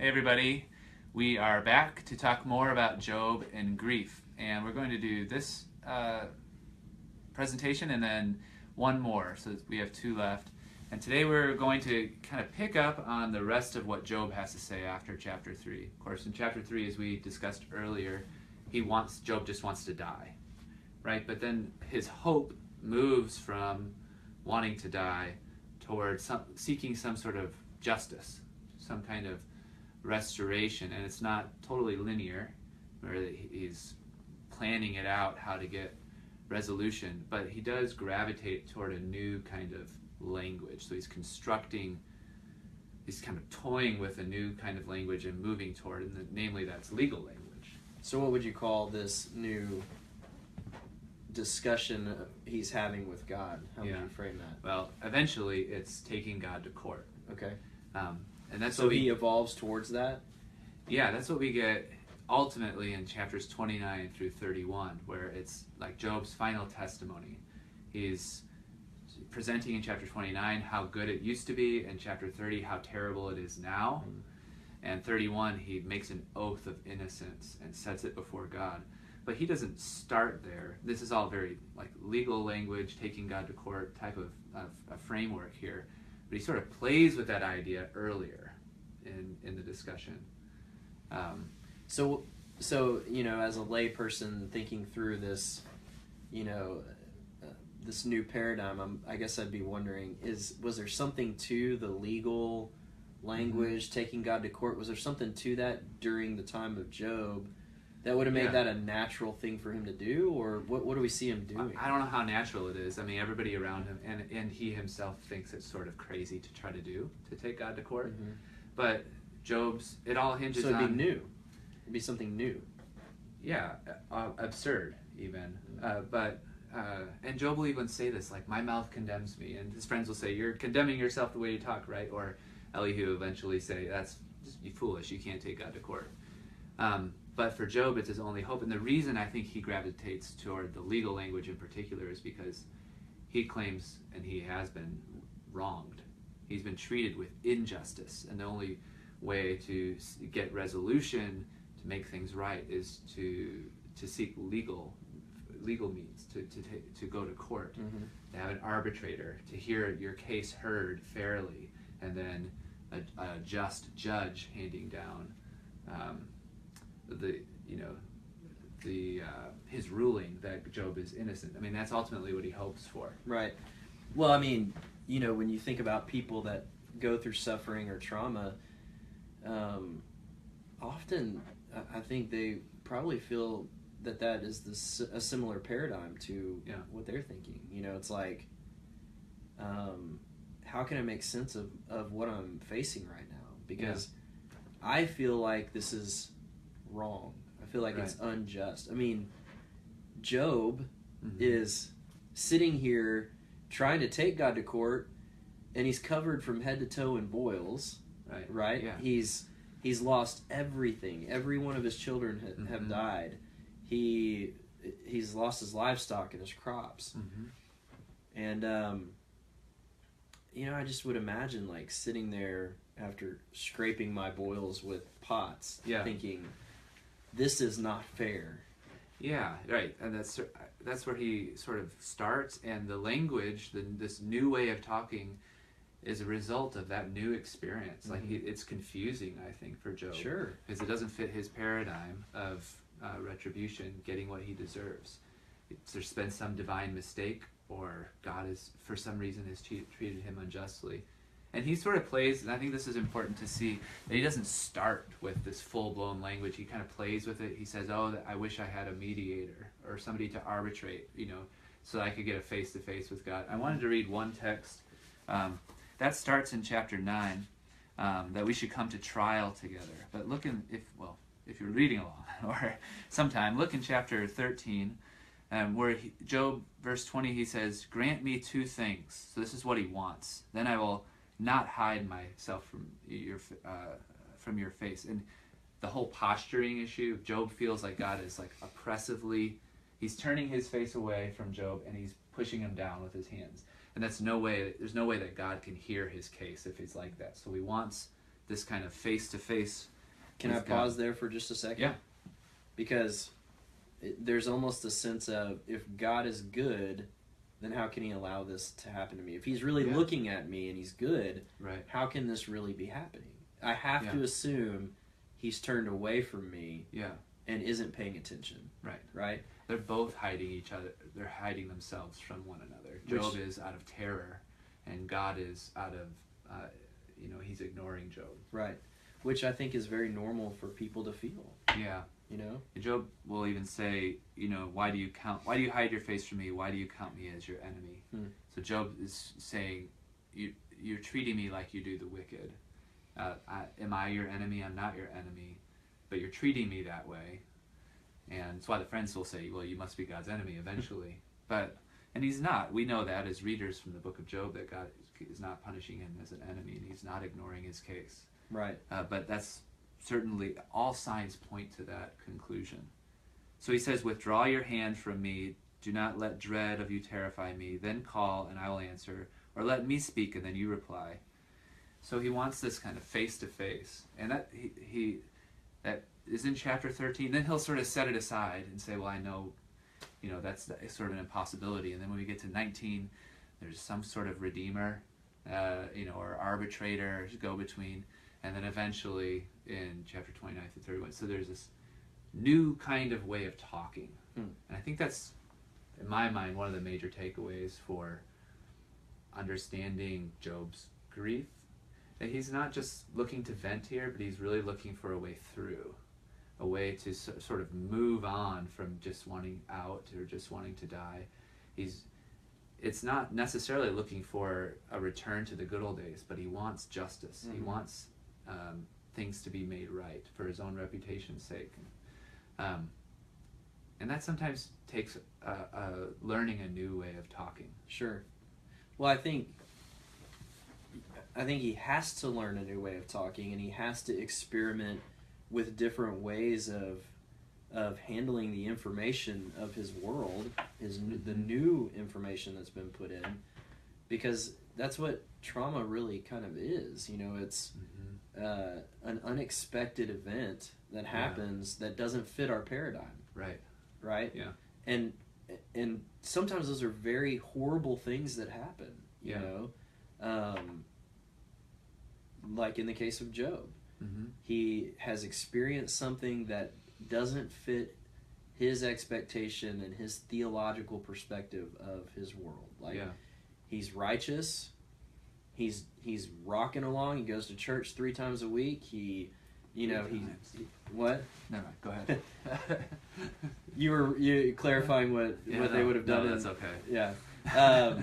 Hey everybody, we are back to talk more about Job and grief, and we're going to do this presentation and then one more, so we have two left. And today we're going to kind of pick up on the rest of what Job has to say after chapter 3. Of course, in chapter 3, as we discussed earlier, Job just wants to die, right? But then his hope moves from wanting to die towards seeking some sort of justice, some kind of restoration, and it's not totally linear, where he's planning it out how to get resolution, but he does gravitate toward a new kind of language. So he's kind of toying with a new kind of language and moving toward, and namely that's legal language. So what would you call this new discussion he's having with God? How would you frame that? Well, eventually it's taking God to court. Okay. And that's so he evolves towards that? Yeah, that's what we get ultimately in chapters 29 through 31, where it's like Job's final testimony. He's presenting in chapter 29 how good it used to be, and chapter 30 how terrible it is now. And 31, he makes an oath of innocence and sets it before God. But he doesn't start there. This is all very like legal language, taking God to court type of a framework here. But he sort of plays with that idea earlier in the discussion. So you know, as a layperson thinking through this, you know, this new paradigm, I guess I'd be wondering: was there something to the legal language, taking God to court? Was there something to that during the time of Job that would have made that a natural thing for him to do, or what do we see him doing? I don't know how natural it is. I mean, everybody around him and he himself thinks it's sort of crazy to try to take God to court. Mm-hmm. But it all hinges on... So it'd be new. It'd be something new. Yeah, absurd even. And Job will even say this, like, my mouth condemns me. And his friends will say, you're condemning yourself the way you talk, right? Or Elihu eventually say, that's just foolish, you can't take God to court. But for Job, it's his only hope. And the reason I think he gravitates toward the legal language in particular is because he claims, and he has been wronged. He's been treated with injustice. And the only way to get resolution, to make things right, is to seek legal means, to go to court, to have an arbitrator, to hear your case heard fairly, and then a just judge handing down his ruling that Job is innocent. I mean, that's ultimately what he hopes for. Right. Well, I mean, you know, when you think about people that go through suffering or trauma, often I think they probably feel that is a similar paradigm to what they're thinking. You know, it's like, how can I make sense of what I'm facing right now? Because I feel like this is wrong. I feel like it's unjust. I mean, Job is sitting here trying to take God to court, and he's covered from head to toe in boils. Right? Yeah. He's lost everything. Every one of his children have died. He's lost his livestock and his crops. And you know, I just would imagine like sitting there after scraping my boils with pots, thinking, this is not fair. Yeah, right. And that's where he sort of starts, and the language, this new way of talking, is a result of that new experience. Like it's confusing, I think, for Job. Sure. Because it doesn't fit his paradigm of retribution, getting what he deserves. There's been some divine mistake, or God for some reason has treated him unjustly. And he sort of plays, and I think this is important to see, that he doesn't start with this full-blown language. He kind of plays with it. He says, I wish I had a mediator or somebody to arbitrate, so that I could get a face-to-face with God. I wanted to read one text that starts in chapter 9, that we should come to trial together. But if you're reading along, or sometime, look in chapter 13, where Job, verse 20, he says, grant me two things. So this is what he wants. Then I will not hide myself from your face. And the whole posturing issue, Job feels like God is like oppressively, he's turning his face away from Job, and he's pushing him down with his hands. And there's no way that God can hear his case if he's like that. So he wants this kind of face-to-face Can I pause there for just a second? Yeah. Because there's almost a sense of, if God is good, then how can he allow this to happen to me? If he's really looking at me and he's good, right, how can this really be happening? I have to assume he's turned away from me and isn't paying attention. Right? They're both hiding each other. They're hiding themselves from one another. Job is out of terror, and God is out of, he's ignoring Job. Right. Which I think is very normal for people to feel. Yeah. You know? And Job will even say, why do you hide your face from me? Why do you count me as your enemy? So Job is saying, you're treating me like you do the wicked. Am I your enemy? I'm not your enemy. But you're treating me that way. And that's why the friends will say, well, you must be God's enemy eventually. And he's not. We know that as readers from the book of Job, that God is not punishing him as an enemy, and he's not ignoring his case. Right. But that's certainly, all signs point to that conclusion. So he says, withdraw your hand from me. Do not let dread of you terrify me. Then call, and I will answer. Or let me speak, and then you reply. So he wants this kind of face-to-face. And that that is in chapter 13. Then he'll sort of set it aside and say, well, I know, that's sort of an impossibility. And then when we get to 19, there's some sort of redeemer, or arbitrator, go-between. And then eventually in chapter 29 to 31. So there's this new kind of way of talking. And I think that's, in my mind, one of the major takeaways for understanding Job's grief. That he's not just looking to vent here, but he's really looking for a way through. A way to sort of move on from just wanting out or just wanting to die. It's not necessarily looking for a return to the good old days, but he wants justice. He wants things to be made right for his own reputation's sake. And that sometimes takes learning a new way of talking. Sure. Well, I think he has to learn a new way of talking, and he has to experiment with different ways of handling the information of his world, the new information that's been put in, because that's what trauma really kind of is. It's an unexpected event that happens that doesn't fit our paradigm. Right? Yeah. And sometimes those are very horrible things that happen. You know, like in the case of Job, he has experienced something that doesn't fit his expectation and his theological perspective of his world. He's righteous. He's rocking along. He goes to church 3 times a week. He what? Never mind. Go ahead. You clarifying what they would have done. No, that's okay. Yeah.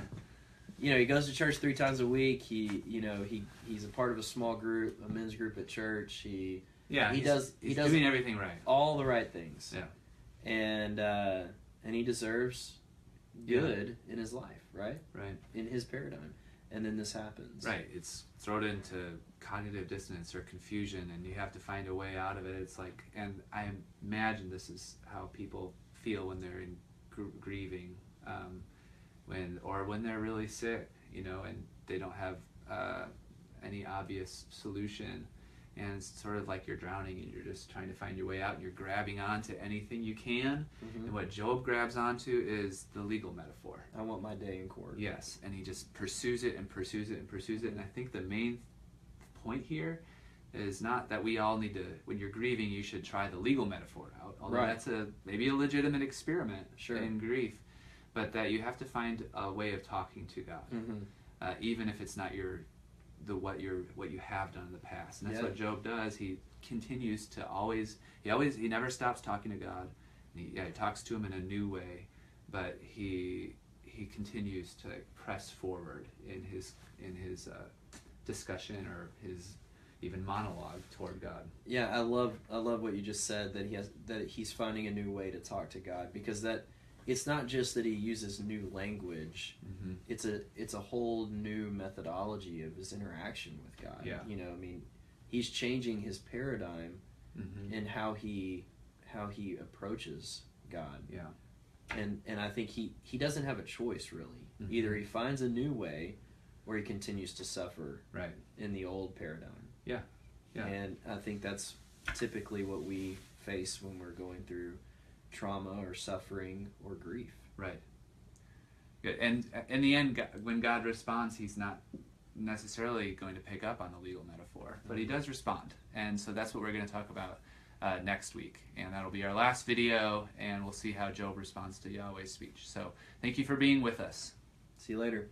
He goes to church 3 times a week. He's a part of a small group, a men's group at church. He's doing everything right. All the right things. Yeah. And he deserves good in his life, right? Right. In his paradigm. And then this happens. Right. It's thrown into cognitive dissonance or confusion, and you have to find a way out of it. It's like, and I imagine this is how people feel when they're in grieving, when they're really sick, and they don't have any obvious solution, and it's sort of like you're drowning and you're just trying to find your way out, and you're grabbing onto anything you can. And what Job grabs onto is the legal metaphor. I want my day in court. Yes, and he just pursues it and pursues it and pursues it. And I think the main point here is not that we all need to, when you're grieving, you should try the legal metaphor out, although that's maybe a legitimate experiment in grief, but that you have to find a way of talking to God, even if it's not what you have done in the past. And that's what Job does. He continues to he never stops talking to God. He talks to him in a new way, but he continues to press forward in his discussion or his even monologue toward God. Yeah, I love what you just said, that he's finding a new way to talk to God, because that it's not just that he uses new language. It's a whole new methodology of his interaction with God. Yeah. He's changing his paradigm in how he approaches God. Yeah. And I think he doesn't have a choice, really. Either he finds a new way or he continues to suffer in the old paradigm. Yeah. Yeah. And I think that's typically what we face when we're going through trauma or suffering or grief. Right. Good. And in the end, when God responds, he's not necessarily going to pick up on the legal metaphor, but he does respond. And so that's what we're going to talk about next week. And that'll be our last video, and we'll see how Job responds to Yahweh's speech. So thank you for being with us. See you later.